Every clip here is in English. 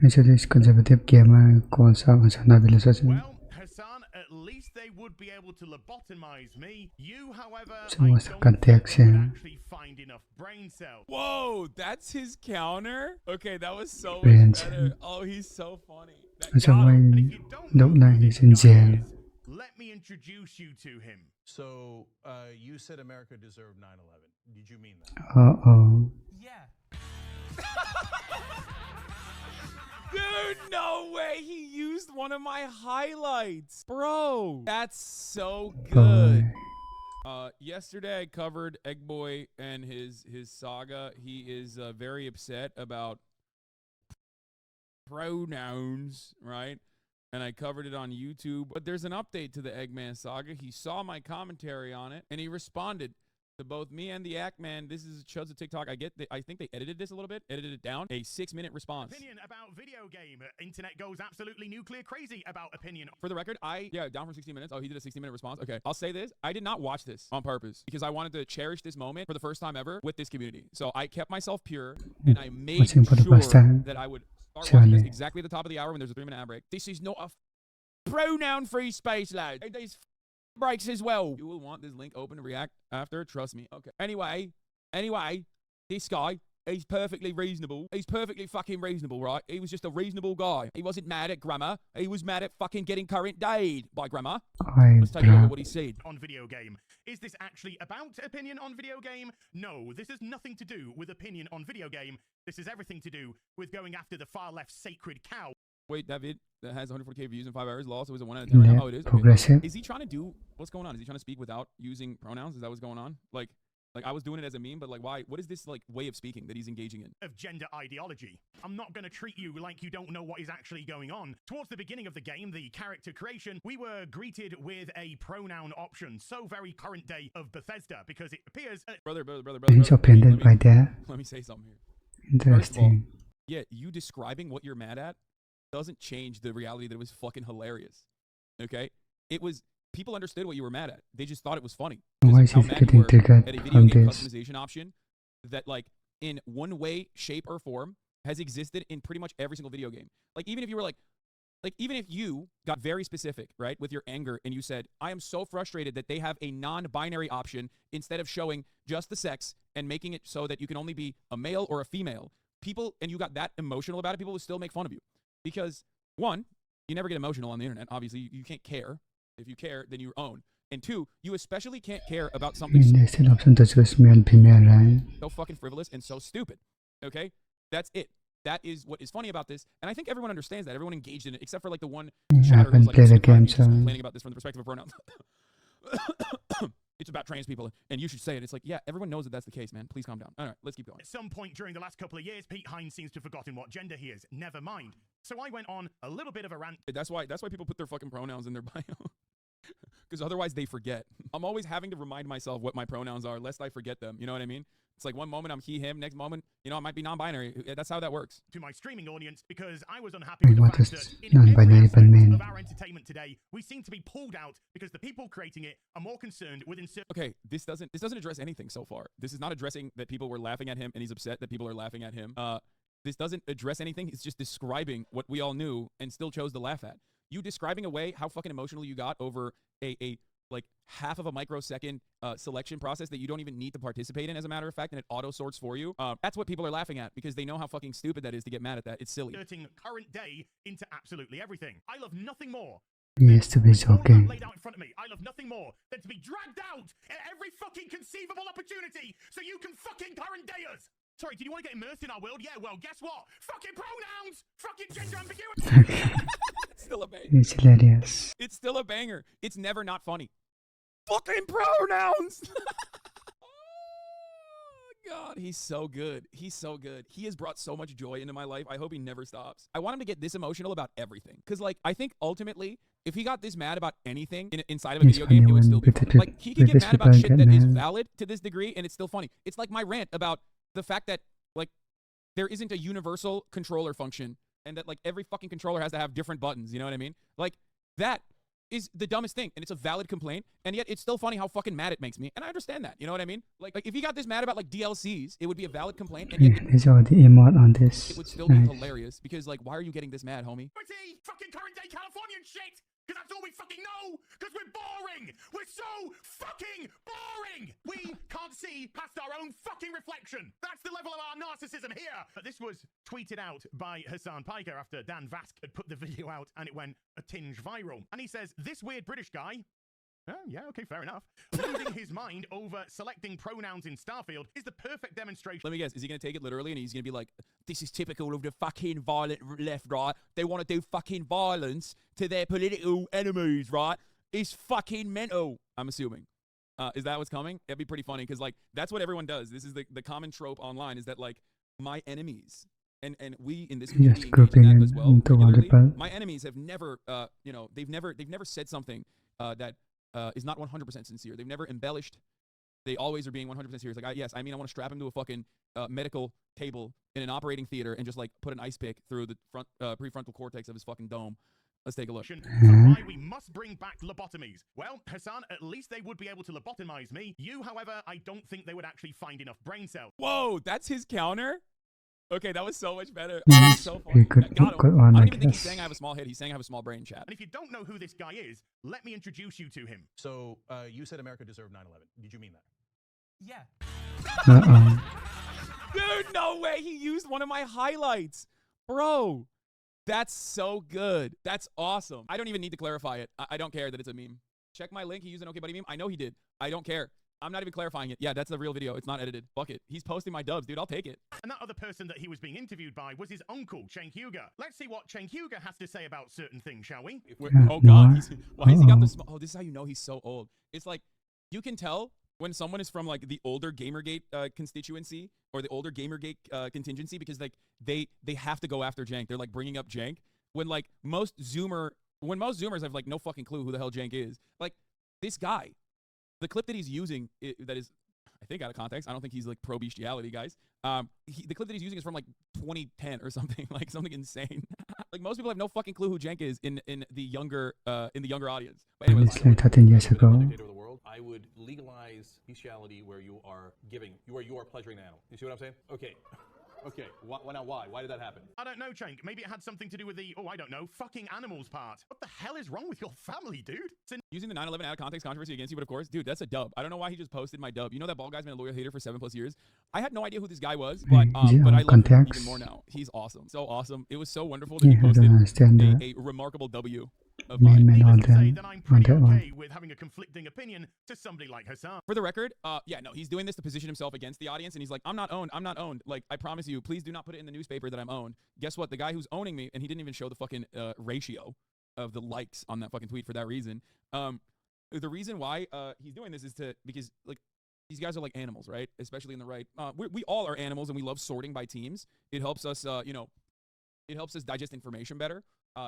Actually, this conservative gamer calls out Hasanabi assassin. Well, Hasan, at least they would be able to lobotomize me. You, however, So I what's don't the think they would context? actually find enough brain cells. Whoa, that's his counter? Okay, that was so Brain much better. Oh, he's so funny. That So got why him. And if you don't don't know know who he's this in guy jail? is, let me introduce you to him. So, you said America deserved 9/11. Did you mean that? Uh-oh. Yeah. Dude, no way. He used one of my highlights. Bro, that's so good. Yesterday I covered Eggboy and his Saga. He is very upset about pronouns, right? And I covered it on YouTube. But there's an update to the Eggman Saga. He saw my commentary on it, and he responded to both me and the Eggman. This is Chuds of TikTok. I think they edited this a little bit, edited it down. A 6-minute response. Opinion about video game. Internet goes absolutely nuclear crazy about opinion. For the record, down from 60 minutes. Oh, he did a 60-minute response. Okay, I'll say this. I did not watch this on purpose because I wanted to cherish this moment for the first time ever with this community. So I kept myself pure, and I made sure that I would start watching this exactly at the top of the hour when there's a 3-minute ad break. This is not a pronoun-free space, lad. These breaks as well. You will want this link open to react after. Trust me. Okay. Anyway, this guy, he's perfectly reasonable. He's perfectly fucking reasonable, right? He was just a reasonable guy. He wasn't mad at grammar. He was mad at fucking getting current day by grammar. Let's take a look at what he said. On video game. Is this actually about opinion on video game? No, this has nothing to do with opinion on video game. This has everything to do with going after the far left sacred cow. Wait, that vid that has 140k views in 5 hours lost. So is it 1 out of 10 right now? Oh, it is. Okay. Progressive. Is he trying to do what's going on? Is he trying to speak without using pronouns? Is that what's going on? Like I was doing it as a meme, but like why? What is this like way of speaking that he's engaging in? Of gender ideology. I'm not going to treat you like you don't know what is actually going on. Towards the beginning of the game, the character creation, we were greeted with a pronoun option. So very current day of Bethesda because it appears. Brother. He's offended by that. Let me say something here. Interesting. All, yeah, you describing what you're mad at doesn't change the reality that it was fucking hilarious. Okay? It was, people understood what you were mad at. They just thought it was funny. Why is he getting triggered at a video from game this? customization option that like in one way, shape, or form has existed in pretty much every single video game. Like even if you were like even if you got very specific, right, with your anger and you said, I am so frustrated that they have a non-binary option instead of showing just the sex and making it so that you can only be a male or a female, people, and you got that emotional about it, people will still make fun of you. Because, one, you never get emotional on the internet. Obviously, you can't care. If you care, then you own. And two, you especially can't care about something so fucking frivolous and so stupid. Okay? That's it. That is what is funny about this. And I think everyone understands that. Everyone engaged in it, except for like the one chatter who's like complaining about this from the perspective of pronouns. It's about trans people, and you should say it. It's like, yeah, everyone knows that that's the case, man. Please calm down. All right, let's keep going. At some point during the last couple of years, Pete Hines seems to have forgotten what gender he is. Never mind. So I went on a little bit of a rant. That's why people put their fucking pronouns in their bio. Because otherwise they forget. I'm always having to remind myself what my pronouns are, lest I forget them. You know what I mean? It's like one moment I'm he, him, next moment, you know, I might be non-binary. That's how that works. To my streaming audience, because I was unhappy with the fact that in every aspect of our entertainment today, we seem to be pulled out because the people creating it are more concerned with Okay, this doesn't address anything so far. This is not addressing that people were laughing at him and he's upset that people are laughing at him. This doesn't address anything. It's just describing what we all knew and still chose to laugh at. You describing away how fucking emotional you got over a like half of a microsecond selection process that you don't even need to participate in, as a matter of fact, and it auto sorts for you. That's what people are laughing at because they know how fucking stupid that is to get mad at that. It's silly. Inserting current day into absolutely everything. I love nothing more. He used to be joking. Laid out in front of me. I love nothing more than to be dragged out at every fucking conceivable opportunity so you can fucking current day us. Sorry, did you want to get immersed in our world? Yeah, well, guess what? Fucking pronouns! Fucking gender ambiguity! It's still a banger. It's hilarious. It's still a banger. It's never not funny. Fucking pronouns! Oh, God. He's so good. He's so good. He has brought so much joy into my life. I hope he never stops. I want him to get this emotional about everything. Because, like, I think ultimately, if he got this mad about anything inside of a video game, it would still be funny. Like, he could get mad about shit that is valid to this degree, and it's still funny. It's like my rant about the fact that, like, there isn't a universal controller function and that, like, every fucking controller has to have different buttons. You know what I mean? Like, that is the dumbest thing, and it's a valid complaint, and yet it's still funny how fucking mad it makes me, and I understand that. You know what I mean? Like if you got this mad about like DLCs, it would be a valid complaint, and yet These are the emote on this. it would still be hilarious because like, why are you getting this mad, homie? Pretty fucking current day Californian shit! Because that's all we fucking know! Because we're boring! We're so fucking boring! We can't see past our own fucking reflection! That's the level of our narcissism here! But this was tweeted out by Hassan Piker after Dan Vask had put the video out and it went a tinge viral. And he says, this weird British guy, oh, yeah, okay, fair enough, losing his mind over selecting pronouns in Starfield is the perfect demonstration. Let me guess, is he going to take it literally and he's going to be like, this is typical of the fucking violent left, right? They want to do fucking violence to their political enemies, right? It's fucking mental, I'm assuming. Is that what's coming? It'd be pretty funny because, like, that's what everyone does. This is the common trope online is that, like, my enemies, and we in this community engage in that as well, regularly. My enemies have never, you know, they've never said something that is not 100% sincere. They've never embellished. They always are being 100% serious. Like, yes, I mean, I want to strap him to a fucking medical table in an operating theater and just like put an ice pick through the front prefrontal cortex of his fucking dome. Let's take a look. Why we must bring back lobotomies. Well, Hassan, at least they would be able to lobotomize me. You, however, I don't think they would actually find enough brain cells. Whoa, that's his counter? Okay, that was so much better. Yes, So funny. good, Got him. good I one, don't I even think he's guess. saying I have a small head. He's saying I have a small brain, chat. And if you don't know who this guy is, let me introduce you to him. So you said America deserved 9/11. Did you mean that? Yeah. Uh-oh. Dude, no way. He used one of my highlights. Bro, that's so good. That's awesome. I don't even need to clarify it. I don't care that it's a meme. Check my link. He used an Okay Buddy meme. I know he did. I don't care. I'm not even clarifying it. Yeah, that's the real video. It's not edited. Fuck it. He's posting my dubs, dude. I'll take it. And that other person that he was being interviewed by was his uncle, Chen Huger. Let's see what Chen Huger has to say about certain things, shall we? Oh, God. Why has he got the small? Oh, this is how you know he's so old. It's like, you can tell when someone is from like the older Gamergate constituency or the older Gamergate contingency because like they have to go after Jank. They're like bringing up Jank when like most Zoomers have like no fucking clue who the hell Jank is. Like this guy, the clip that he's using that is, I think, out of context. I don't think he's like pro bestiality, guys. The clip that he's using is from like 2010 or something, like something insane. Like most people have no fucking clue who Jank is in the younger audience. But anyway, It's like 13 years ago. Dictator of the world, I would legalize bestiality where you are pleasuring an animal. You see what I'm saying? Okay. Okay, why? Why did that happen? I don't know, Cenk. Maybe it had something to do with the, I don't know, fucking animals part. What the hell is wrong with your family, dude? Using the 9/11 out of context controversy against you, but of course, dude, that's a dub. I don't know why he just posted my dub. You know that bald guy's been a loyal hater for 7+ years. I had no idea who this guy was, but I love him even more now. He's awesome. So awesome. It was so wonderful that he posted a remarkable W of mine. Needless to say that I'm pretty okay with having a conflicting opinion to somebody like Hassan. For the record, yeah, no, he's doing this to position himself against the audience, and he's like, I'm not owned. Like, I promise you, please do not put it in the newspaper that I'm owned. Guess what? The guy who's owning me, and he didn't even show the fucking ratio of the likes on that fucking tweet for that reason. The reason why he's doing this is because like these guys are like animals, right? Especially in the right. We all are animals, and we love sorting by teams. It helps us, it helps us digest information better.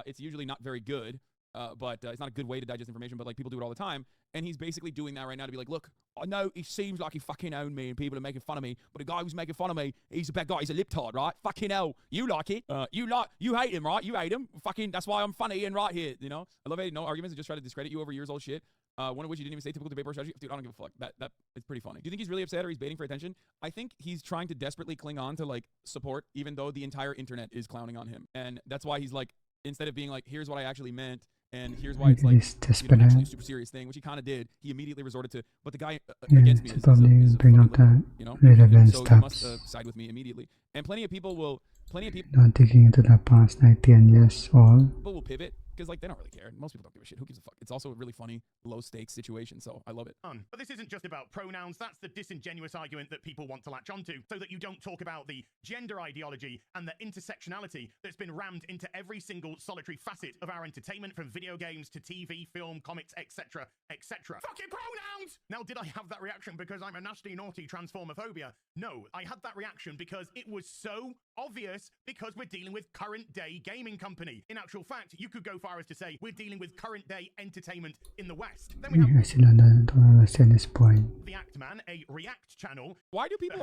It's usually not very good. But it's not a good way to digest information, but like people do it all the time. And he's basically doing that right now to be like, look, I know it seems like he fucking owned me and people are making fun of me, but the guy who's making fun of me, he's a bad guy. He's a liptard, right? Fucking hell. You like it. You hate him, right? You hate him. Fucking, that's why I'm funny and right here, you know? I love it. No arguments and just try to discredit you over years old shit. One of which you didn't even say typical debate board strategy. Dude, I don't give a fuck. That it's pretty funny. Do you think he's really upset or he's baiting for attention? I think he's trying to desperately cling on to like support, even though the entire internet is clowning on him. And that's why he's like, instead of being like, here's what I actually meant, and here's why it's like actually a super serious thing, which he kind of did. He immediately resorted to, but the guy against me is bring up that relevant so stuff. you must side with me immediately. And plenty of people not digging into the past 10 years old. People will pivot because like they don't really care. Most people don't give a shit. Who gives a fuck? It's also a really funny, low stakes situation, so I love it. But this isn't just about pronouns. That's the disingenuous argument that people want to latch onto, so that you don't talk about the gender ideology and the intersectionality that's been rammed into every single solitary facet of our entertainment, from video games to TV, film, comics, etc., etc. Fucking pronouns! Now, did I have that reaction because I'm a nasty, naughty transformophobia? No, I had that reaction because it was so obvious, because we're dealing with current day gaming company. In actual fact, you could go far as to say we're dealing with current day entertainment in the West. Then we have I still don't understand this point. The Act Man, a React channel. Why do people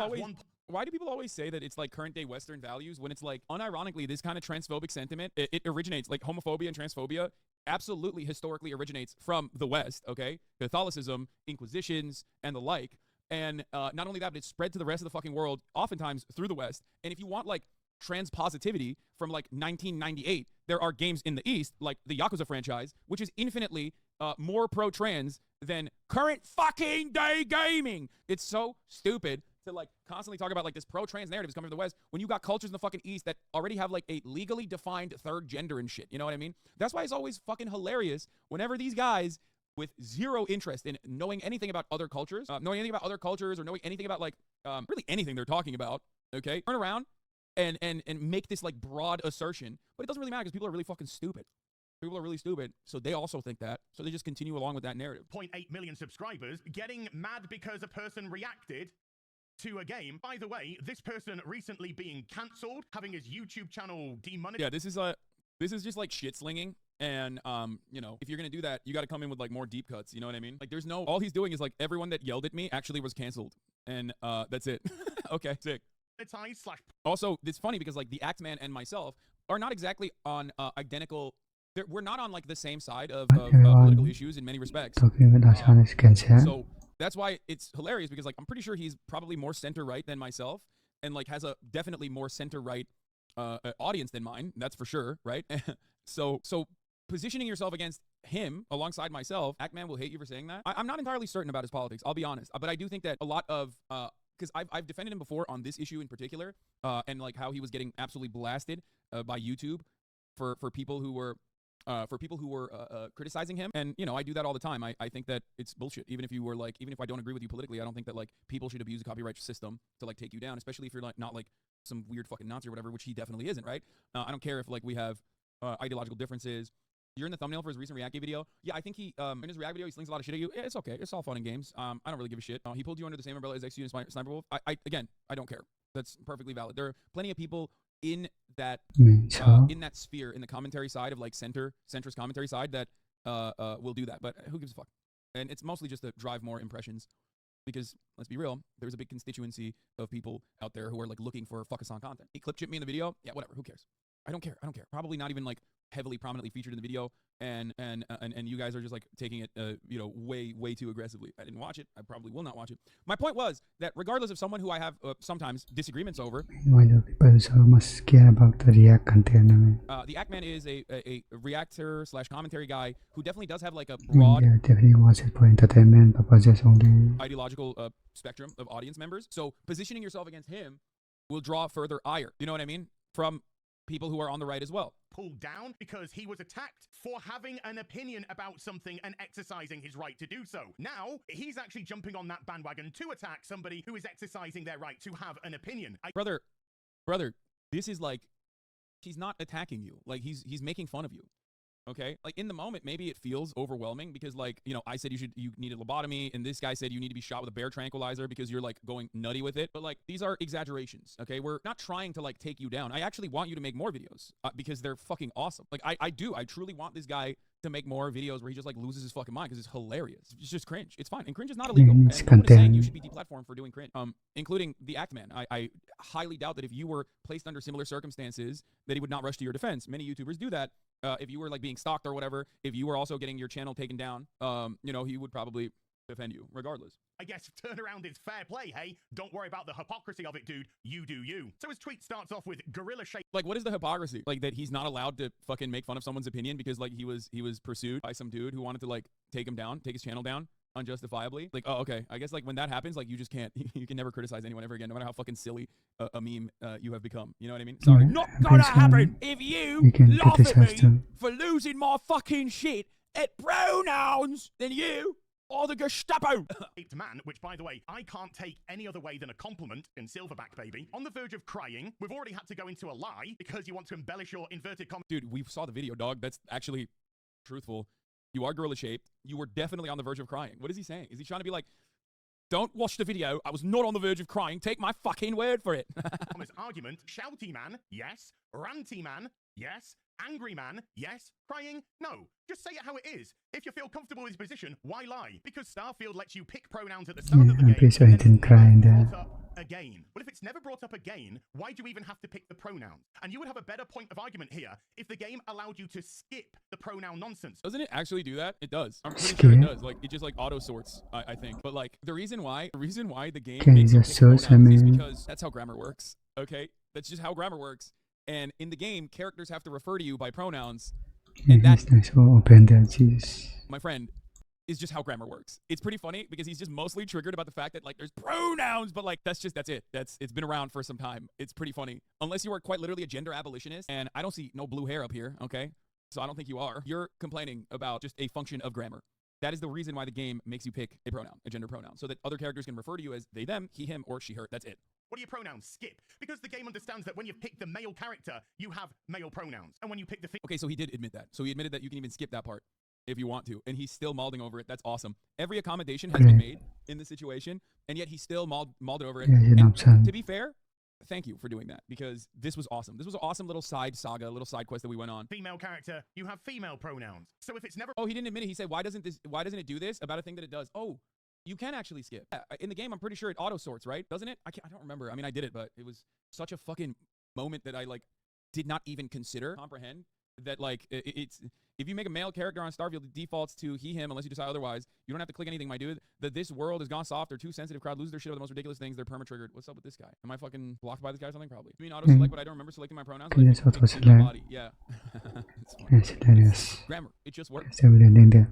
always say that it's like current day Western values when it's like, unironically, this kind of transphobic sentiment, it originates, like homophobia and transphobia absolutely historically originates from the West, okay? Catholicism, Inquisitions, and the like. And not only that, but it's spread to the rest of the fucking world, oftentimes through the West. And if you want, like, transpositivity from, like, 1998, there are games in the East, like the Yakuza franchise, which is infinitely more pro-trans than current fucking day gaming. It's so stupid to, like, constantly talk about, like, this pro-trans narrative is coming from the West when you got cultures in the fucking East that already have, like, a legally defined third gender and shit. You know what I mean? That's why it's always fucking hilarious whenever these guys with zero interest in knowing anything about other cultures, or knowing anything about, like, really anything they're talking about, okay, turn around and make this, like, broad assertion. But it doesn't really matter because people are really fucking stupid. People are really stupid, so they also think that. So they just continue along with that narrative. 0.8 million subscribers getting mad because a person reacted to a game. By the way, this person recently being cancelled, having his YouTube channel demonetized. Yeah, this is just like shit slinging. And, you know, if you're going to do that, you got to come in with, like, more deep cuts. You know what I mean? Like, all he's doing is, like, everyone that yelled at me actually was canceled. And, that's it. Okay, sick. Also, it's funny because, like, the Actman and myself are not exactly on identical. We're not on, like, the same side of political issues in many respects. Talking with Hasanabi Cancelled. So that's why it's hilarious because, like, I'm pretty sure he's probably more center-right than myself and, like, has a definitely more center-right audience than mine. That's for sure, right? So positioning yourself against him alongside myself, Actman will hate you for saying that. I'm not entirely certain about his politics, I'll be honest. But I do think that a lot of, because I've defended him before on this issue in particular, and, like, how he was getting absolutely blasted by YouTube for people who were criticizing him. And, you know, I do that all the time. I think that it's bullshit. Even if I don't agree with you politically, I don't think that, like, people should abuse the copyright system to, like, take you down, especially if you're, like, not, like, some weird fucking Nazi or whatever, which he definitely isn't, right? I don't care if, like, we have ideological differences. You're in the thumbnail for his recent React video. Yeah, I think he, in his React video, he slings a lot of shit at you. Yeah, it's okay. It's all fun and games. I don't really give a shit. He pulled you under the same umbrella as XU and Sniper Wolf. Again, I don't care. That's perfectly valid. There are plenty of people in that sphere, in the commentary side of, like, centrist commentary side that will do that. But who gives a fuck? And it's mostly just to drive more impressions. Because, let's be real, there's a big constituency of people out there who are, like, looking for fuck-a-san content. He clip-chipped me in the video. Yeah, whatever. Who cares? I don't care. Probably not even, like, heavily prominently featured in the video, and you guys are just, like, taking it, you know, way too aggressively. I didn't watch it. I probably will not watch it. My point was that regardless of someone who I have sometimes disagreements over, why do people so much care about the React content? The Actman is a reactor / commentary guy who definitely does have, like, a broad definitely watch it for entertainment purposes only. Ideological spectrum of audience members. So positioning yourself against him will draw further ire. You know what I mean? From people who are on the right as well. Pulled down because he was attacked for having an opinion about something and exercising his right to do so. Now, he's actually jumping on that bandwagon to attack somebody who is exercising their right to have an opinion. Brother, this is, like, he's not attacking you. Like, he's making fun of you. Okay? Like, in the moment, maybe it feels overwhelming because, like, you know, I said you need a lobotomy, and this guy said you need to be shot with a bear tranquilizer because you're, like, going nutty with it. But, like, these are exaggerations, okay? We're not trying to, like, take you down. I actually want you to make more videos because they're fucking awesome. Like, I do. I truly want this guy to make more videos where he just, like, loses his fucking mind because it's hilarious. It's just cringe. It's fine. And cringe is not illegal. And no one is saying you should be deplatformed for doing cringe, including the Actman. I highly doubt that if you were placed under similar circumstances that he would not rush to your defense. Many YouTubers do that. If you were, like, being stalked or whatever, if you were also getting your channel taken down, you know, he would probably defend you regardless. I guess turnaround is fair play, hey? Don't worry about the hypocrisy of it, dude. You do you. So his tweet starts off with gorilla shape. Like, what is the hypocrisy? Like, that he's not allowed to fucking make fun of someone's opinion because, like, he was pursued by some dude who wanted to, like, take him down, take his channel down unjustifiably. Like, oh, okay. I guess, like, when that happens, like, you just can't, you can never criticize anyone ever again, no matter how fucking silly a meme you have become. You know what I mean? Sorry. Not gonna happen if you laugh at me for losing my fucking shit at pronouns than you or the Gestapo. Man, which, by the way, I can't take any other way than a compliment in Silverback, baby. On the verge of crying. We've already had to go into a lie because you want to embellish your inverted commas. Dude, we saw the video, dog. That's actually truthful. You are gorilla shaped. You were definitely on the verge of crying. What is he saying? Is he trying to be like, don't watch the video. I was not on the verge of crying. Take my fucking word for it. Thomas' argument, shouty man, yes. Ranty man, Yes. Angry man? Yes. Crying? No. Just say it how it is. If you feel comfortable with his position, why lie? Because Starfield lets you pick pronouns at the start Yeah, of the I'm game. pretty sure he and then didn't it's cry in never there. brought up again. Well, if it's never brought up again, why do you even have to pick the pronouns? And you would have a better point of argument here if the game allowed you to skip the pronoun nonsense. Doesn't it actually do that? It does. I'm pretty sure it Skip? does. Like, it just like auto sorts, I think. But like, the reason why the game Can you makes you just pick search, I pronouns is mean- because that's how grammar works. Okay, that's just how grammar works. And in the game, characters have to refer to you by pronouns. And that, He's nice to open there, jeez. my friend, is just how grammar works. It's pretty funny because he's just mostly triggered about the fact that like there's pronouns, but like that's it. It's been around for some time. It's pretty funny. Unless you are quite literally a gender abolitionist, and I don't see no blue hair up here, okay? So I don't think you are. You're complaining about just a function of grammar. That is the reason why the game makes you pick a pronoun, a gender pronoun, so that other characters can refer to you as they, them, he, him, or she, her. That's it. What are your pronouns? Skip. Because the game understands that when you pick the male character, you have male pronouns. And when you pick the Okay, so he did admit that. So he admitted that you can even skip that part if you want to, and he's still mauling over it. That's awesome. Every accommodation has been made in this situation, and yet he still mauled over it. Yeah, you know And what I'm saying? to be fair, thank you for doing that, because this was awesome. This was an awesome little side saga, little side quest that we went on. female character, you have female pronouns. So if it's never Oh, he didn't admit it. He said, why doesn't it do this about a thing that it does? Oh, you can actually skip. Yeah, in the game, I'm pretty sure it auto sorts, right? Doesn't it? I don't remember. I mean, I did it, but it was such a fucking moment that I like did not even comprehend that like it's if you make a male character on Starfield, it defaults to he, him, unless you decide otherwise. You don't have to click anything, my dude. That this world has gone soft. They're too sensitive. Crowd lose their shit over the most ridiculous things. They're perma-triggered. What's up with this guy? Am I fucking blocked by this guy or something? Probably. I mean, auto-select, but I don't remember selecting my pronouns. Yes, Like, auto-select. in my body. Yeah. It's fine. Yes, hilarious. Grammar. It just works. It's everything there.